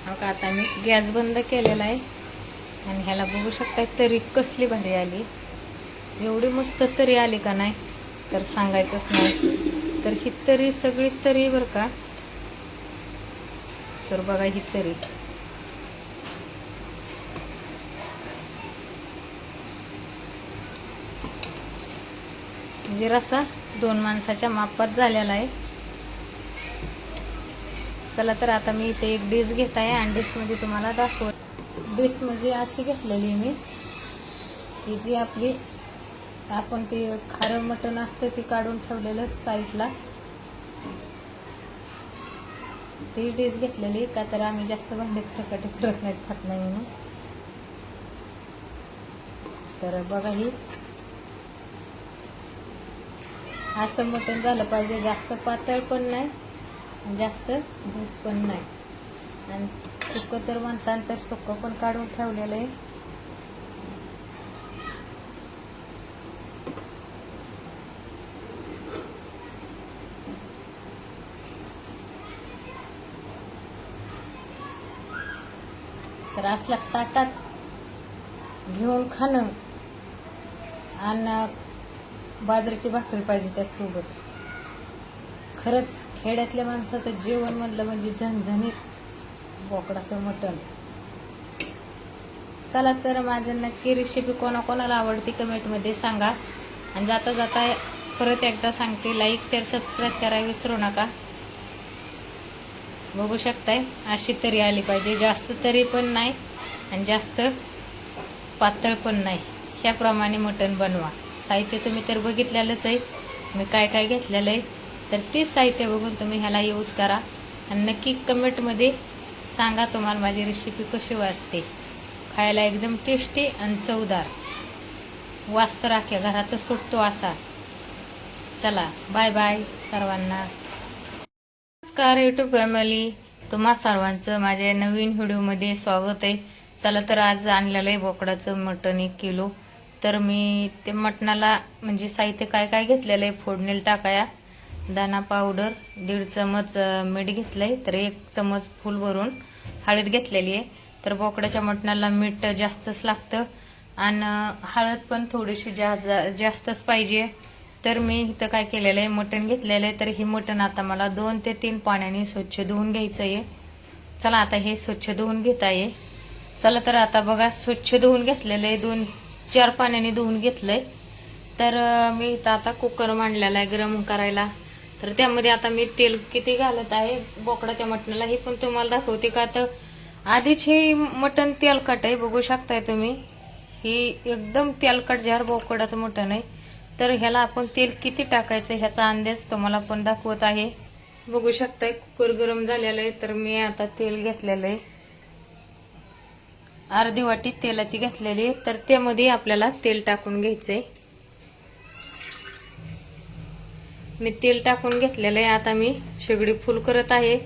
आता मी गॅस बंद केलेला आहे आणि ह्याला बघू शकता तरी कसली भारी आली, एवढी मस्त तरी आली का नाही तर सांगायचंच नाही. तर ही तरी सगळी तरी बरं का, तर बघा ही तरी म्हणजे रस्सा 2 माणसाच्या मापात झालेला आहे. चला तर आता मी इथे एक डिश घेत आहे आणि डिशमध्ये तुम्हाला दाखव. डिश म्हणजे अशी घेतलेली मी, ही जी आपली आपण ते खारं मटण असतं ते काढून ठेवलेलं साईडला, ती डिश घेतलेली. का तर आम्ही जास्त भांडे खरकटे करत नाहीत, खात नाही म्हणून. तर बघा ही असं मटण झालं पाहिजे, जास्त पातळ पण नाही जास्त घट पण नाही. आणि सुकं तर म्हणतात तर सुकं पण काढून ठेवलेलं आहे. तर असल्या ताटात घेऊन खाणं आणि बाजरीची भाकरी पाहिजे त्यासोबत. खरंच खेड्यातल्या माणसाचं जेवण म्हणलं म्हणजे झणझणीत बोकडाचं मटण. चला तर माझं नक्की रेसिपी कोणाकोणाला आवडती कमेंटमध्ये सांगा. आणि जाता जाता परत एकदा सांगते, लाईक शेअर सबस्क्राईब करायला विसरू नका. बघू शकताय अशी तरी आली पाहिजे, जास्त तरी पण नाही आणि जास्त पातळ पण नाही, ह्याप्रमाणे मटण बनवा. साहित्य तुम्ही तर बघितलेलंच आहे मी काय काय घेतलेलं आहे. तर तेच साहित्य बघून तुम्ही ह्याला यूज करा आणि नक्की कमेंटमध्ये सांगा तुम्हाला माझी रेसिपी कशी वाटते. खायला एकदम टेस्टी आणि चवदार, वास तर अख्ख्या घरातच सुटतो असा. चला बाय बाय सर्वांना. नमस्कार यूट्यूब फॅमिली, तुम्हा सर्वांचं माझ्या नवीन व्हिडिओमध्ये स्वागत आहे. चला तर आज आणलेलं आहे बोकडाचं मटण 1 किलो. तर मी ते मटणाला म्हणजे साहित्य काय काय घेतलेलं आहे. फोडणीला टाकाया दाणा पावडर 1.5 चमच मीठ घेतलंय, तर 1 चमच फुल भरून हळद घेतलेली आहे. तर बोकडाच्या मटणाला मीठ जास्तच लागतं आणि हळद पण थोडीशी जास्तच पाहिजे. तर मी इथं काय केलेलं आहे, मटण घेतलेलं आहे. तर हे मटण आता मला 2 ते 3 पाण्याने स्वच्छ धुवून घ्यायचं आहे. चला आता हे स्वच्छ धुवून घेत आहे. चला तर आता बघा स्वच्छ धुवून घेतलेलं आहे, 2-4 पाण्याने धुवून घेतलंय. तर मी इथं आता कुकर मांडलेला आहे गरम करायला. तर त्यामध्ये आता मी तेल किती घालत आहे बोकडाच्या मटणाला हे पण तुम्हाला दाखवते. का तर आधीच हे मटण तेलकट आहे, बघू शकताय तुम्ही. ही एकदम तेलकट जार बोकडाचं मटण आहे. तर ह्याला आपण तेल किती टाकायचं ह्याचा अंदाज तुम्हाला पण दाखवत आहे. बघू शकताय कुकर गरम झालेलं आहे. तर मी आता तेल घेतलेलं आहे, अर्धी वाटी तेलाची घेतलेली. तर त्यामध्ये आपल्याला तेल टाकून घ्यायचंय. मी तेल टाकून घेतलेलं आहे. आता मी शेगडी फुल करत आहे.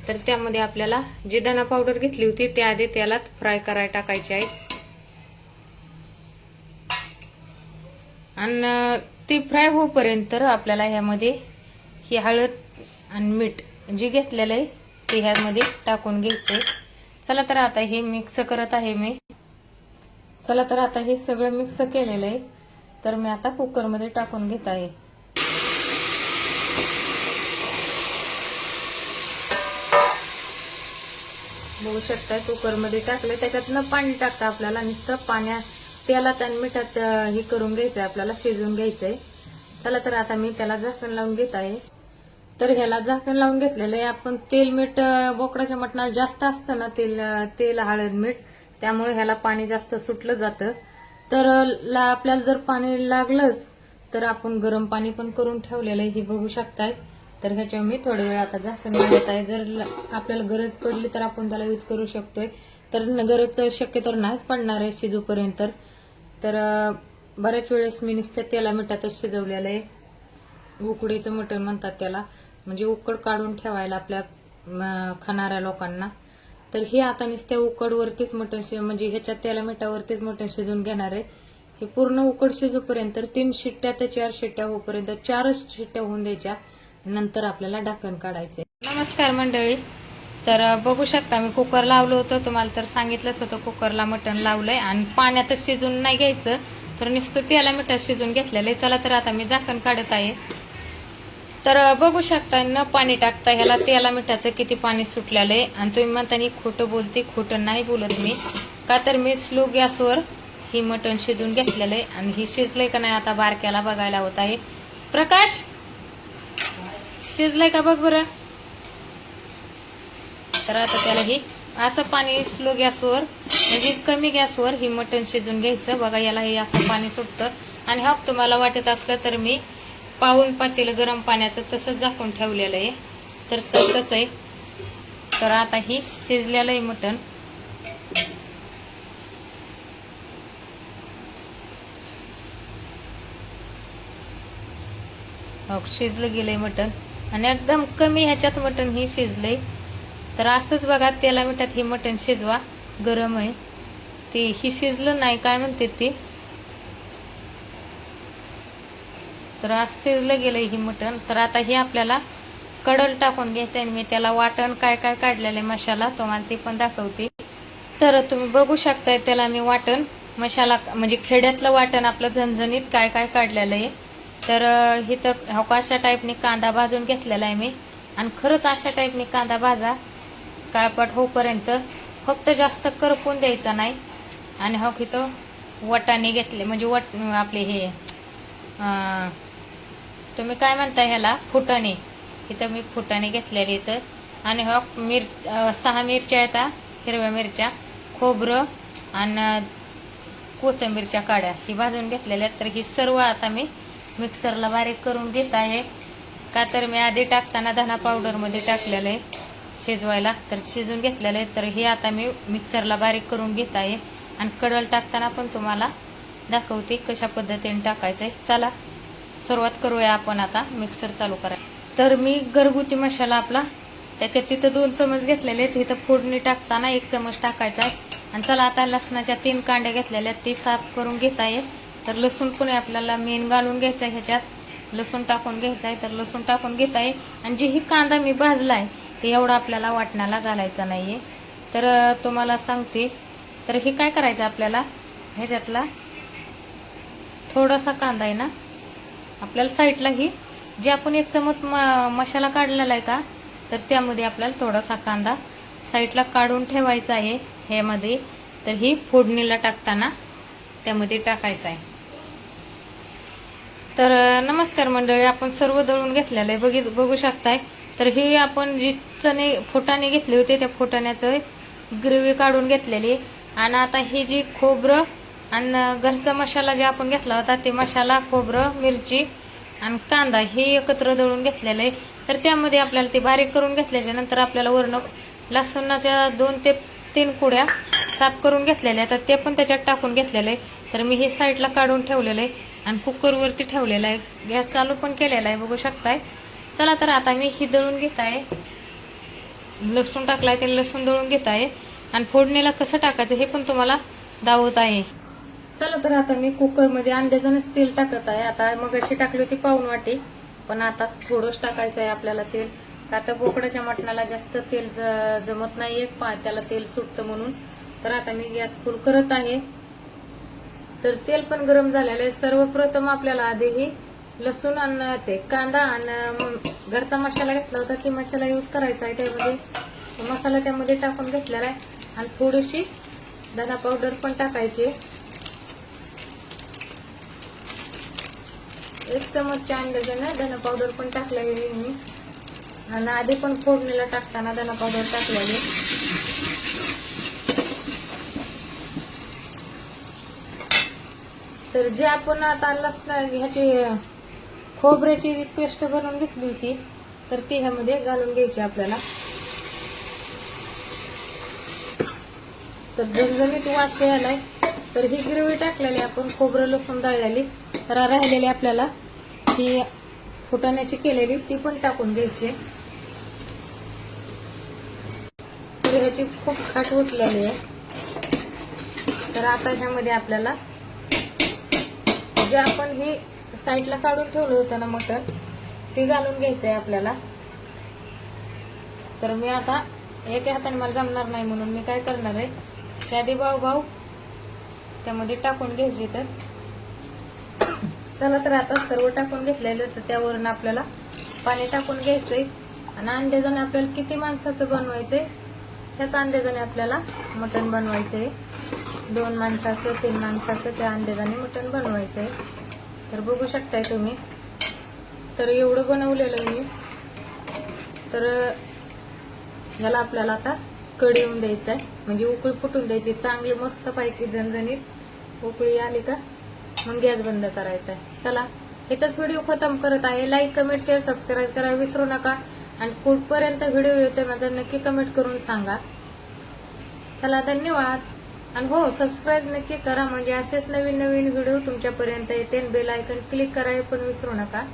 तर त्यामध्ये आपल्याला जी धना पावडर घेतली होती त्या आधी तेलात फ्राय करायला टाकायची आहे. आणि ती फ्राय होईपर्यंत आपल्याला ह्यामध्ये ही हळद आणि मीठ जे घेतलेलं आहे ते ह्यामध्ये टाकून घ्यायचंय. चला तर आता हे मिक्स करत आहे मी. चला तर आता हे सगळं मिक्स केलेलं आहे. तर मी आता कुकरमध्ये टाकून घेत आहे. बघू शकता कुकरमध्ये टाकलं, त्याच्यातनं पाणी टाकतं आपल्याला. नुसतं तेलात आणि मिठात हे करून घ्यायचंय, आपल्याला शिजवून घ्यायचंय. चला तर आता मी त्याला झाकण लावून घेत आहे. तर ह्याला झाकण लावून घेतलेलं आहे. आपण तेल मीठ बोकडाच्या मटणाला जास्त असतं ना, तेल हळद मीठ, त्यामुळे ह्याला पाणी जास्त सुटलं जातं. तर आपल्याला जर पाणी लागलंच तर आपण गरम पाणी पण करून ठेवलेलं आहे, हे बघू शकताय. तर ह्याच्यावर मी थोडा वेळ आता झाकण घेत आहे. जर आपल्याला गरज पडली तर आपण त्याला यूज करू शकतोय. तर गरज शक्यतो नाहीच पडणार आहे शिजूपर्यंत. तर बऱ्याच वेळेस मी नुसतं तेला मिठातच शिजवलेलं आहे. उकडीचं मटण म्हणतात त्याला, म्हणजे उकड काढून ठेवायला आपल्या खाणाऱ्या लोकांना. तर हे आता नुसत्या उकडवरतीच मटण म्हणजे ह्याच्या तेला मिठावरतीच मटण शिजवून घेणार आहे. हे पूर्ण उकड शिजूपर्यंत 3 शिट्ट्या ते 4 शिट्ट्या होईपर्यंत 4च शिट्ट्या होऊन द्यायच्या, नंतर आपल्याला ढाकण काढायचंय. नमस्कार मंडळी, तर बघू शकता मी कुकर लावलं होतं, तुम्हाला तर सांगितलंच होतं कुकरला मटण लावलंय आणि पाण्यातच शिजून नाही घ्यायचं, तर नुसतं त्याला मिठात शिजून घेतलेलं आहे. चला तर आता मी झाकण काढत आहे. तर बघू शकता न पाणी टाकता ह्याला तेला मिठाचं किती पाणी सुटलेलं आहे. आणि तुम्ही म्हणता खोटं बोलते, खोटं नाही बोलत मी, का तर मी स्लो गॅसवर ही मटण शिजून घेतलेलं आहे. आणि ही शिजलंय का नाही आता बारक्याला बघायला होत आहे. प्रकाश, शिजलंय का बघ बरं. तर आता त्याला ही असं पाणी स्लो गॅसवर म्हणजे कमी गॅसवर ही मटण शिजून घ्यायचं. बघा याला हे असं पाणी सुटतं. आणि हा तुम्हाला वाटत असलं तर मी पाऊण पातेलं गरम पाण्याचं तसंच झाकून ठेवलेलं आहे, तर तसंच आहे. तर आता ही शिजलेलं आहे मटण. शिजलं गेलंय मटण आणि एकदम कमी ह्याच्यात मटण ही शिजलंय. तर असंच बघा तेला मिठात हे मटण शिजवा, गरम आहे ते. ही शिजलं नाही काय म्हणते ते, तर असं शिजलं गेलंय ही मटण. तर आता हे आपल्याला कडल टाकून घ्यायचं आणि मी त्याला वाटण काय काय काढलेलं आहे मसाला तुम्हाला ते पण दाखवते. तर तुम्ही बघू शकताय त्याला मी वाटण मसाला म्हणजे खेड्यातलं वाटण आपलं झणझणीत काय काय काढलेलं आहे. तर इथं अशा टाईपने कांदा भाजून घेतलेला आहे मी. आणि खरंच अशा टाईपने कांदा भाजा काळपट होईपर्यंत, फक्त जास्त करपून द्यायचा नाही. आणि इथं वटाणे घेतले म्हणजे आपले हे तुम्ही काय म्हणता ह्याला, फुटाणे. इथं मी फुटाणे घेतलेले इथं. आणि 6 मिरच्या येतात, हिरव्या मिरच्या, खोबरं आणि कोथिंबीरच्या काड्या ही भाजून घेतलेल्या आहेत. तर ही सर्व आता मी मिक्सरला बारीक करून घेत आहे, का तर मी आधी टाकताना धना पावडरमध्ये टाकलेलं आहे शिजवायला, तर शिजून घेतलेलं आहे. तर हे आता मी मिक्सरला बारीक करून घेत आहे. आणि कडल टाकताना पण तुम्हाला दाखवते कशा पद्धतीने टाकायचं आहे. चला सुरुवात करूया आपण आता मिक्सर चालू करायला. तर मी घरगुती मसाला आपला त्याच्यात तिथं 2 चमच घेतलेले आहेत. इथं फोडणी टाकताना 1 चमच टाकायचा आहे. आणि चला आता लसणाच्या 3 कांड्या घेतलेल्या आहेत, ती साफ करून घेत आहे. तर लसूण पण आपल्याला मेन घालून घ्यायचं आहे, ह्याच्यात लसूण टाकून घ्यायचं आहे. तर लसूण टाकून घेत आहे. आणि जी ही कांदा मी भाजला आहे ते एवढा आपल्याला वाटणाला घालायचा नाही आहे. तर तुम्हाला सांगते, तर हे काय करायचं आपल्याला, ह्याच्यातला थोडासा कांदा आहे ना आपल्याला साईडला ही जे आपण 1 चमच मसाला काढलेला आहे का, तर त्यामध्ये आपल्याला थोडासा कांदा साईडला काढून ठेवायचा आहे ह्यामध्ये. तर ही फोडणीला टाकताना त्यामध्ये टाकायचं आहे. तर नमस्कार मंडळी, आपण सर्व दळून घेतलेलं आहे बघू शकताय. तर ही आपण जी फुटाणे घेतले होते त्या फुटाण्याचं ग्रेव्ही काढून घेतलेली. आणि आता ही जी खोबरं आणि घरचा मसाला जे आपण घेतला होता ते मसाला, खोबरं, मिरची आणि कांदा हे एकत्र दळून घेतलेलं आहे. तर त्यामध्ये आपल्याला ते बारीक करून घेतल्याच्या नंतर आपल्याला वरण लसणाच्या 2 ते 3 कुड्या साफ करून घेतलेल्या, तर ते पण त्याच्यात टाकून घेतलेलं आहे. तर मी हे साईडला काढून ठेवलेलं आहे आणि कुकरवरती ठेवलेलं आहे, गॅस चालू पण केलेला आहे बघू शकताय. चला तर आता मी ही दळून घेत आहे, लसूण टाकलाय ते लसूण दळून घेत आहे. आणि फोडणीला कसं टाकायचं हे पण तुम्हाला दाखवत आहे. चला तर आता मी कुकरमध्ये अंदाजानच तेल टाकत आहे. आता मग अशी टाकली होती पाऊण वाटी, पण आता थोडंच टाकायचं आहे आपल्याला तेल, का तर बोकडाच्या मटणाला जास्त तेल जमत नाहीये, त्याला तेल सुटतं म्हणून. तर आता मी गॅस फुल करत आहे. तर तेल पण गरम झालेलं आहे. सर्वप्रथम आपल्याला आधी ही लसूण आणि ते कांदा आणि घरचा मसाला घेतला होता ते मसाला यूज करायचा आहे. त्यामध्ये मसाला त्यामध्ये टाकून घेतलेला आहे. आणि थोडीशी धना पावडर पण टाकायची, 1 चमचच्या अंदाजाने धना पावडर पण टाकलेली मी. आणि आधी पण फोडणीला टाकताना धना पावडर टाकलेली. तर जे आपण आता ह्याची खोबऱ्याची पेस्ट बनवून घेतली होती तर ती ह्यामध्ये घालून घ्यायची आपल्याला. तर झणझणीत वास यायलाय. तर ही ग्रेव्ही टाकलेली आपण खोबरं लसूण दळलेली, तर राहिलेली आपल्याला ही फुटाण्याची केलेली ती पण टाकून घ्यायची. तर ह्याची खूप खाट उठलेली आहे. तर आता ह्यामध्ये आपल्याला जे आपण हे साईडला काढून ठेवलं होतं ना मटण, ते घालून घ्यायचंय आपल्याला. तर मी आता एका हाताने मला जमणार नाही म्हणून मी काय करणार आहे, त्याआधी भाऊ त्यामध्ये टाकून घ्यायचे. तर चला, तर आता सर्व टाकून घेतलेलं, तर त्यावरून आपल्याला पाणी टाकून घ्यायचंय. आणि अंदाजाने आपल्याला किती माणसाचं बनवायचंय त्याच अंदाजाने आपल्याला मटण बनवायचंय. 2 माणसाचं 3 माणसाचं त्या अंदाजाने मटण बनवायचंय. तर बघू शकताय तुम्ही. तर एवढं बनवलेलं मी. तर याला आपल्याला आता कढी येऊन द्यायचं आहे, म्हणजे उकळी फुटून द्यायची चांगली मस्त पैकी झणझणीत. उकळी आली का मग गॅस बंद करायचा आहे. चला, इथंच व्हिडिओ खतम करत आहे. लाईक, कमेंट, शेअर, सबस्क्राईब करायला विसरू नका. आणि कुठपर्यंत व्हिडिओ येतोय माझा नक्की कमेंट करून सांगा. चला, धन्यवाद. आणि हो, सबस्क्राईब नक्की करा, म्हणजे असेच नवीन नवीन व्हिडिओ तुमच्यापर्यंत येते. बेल आयकॉन क्लिक करायला पण विसरू नका.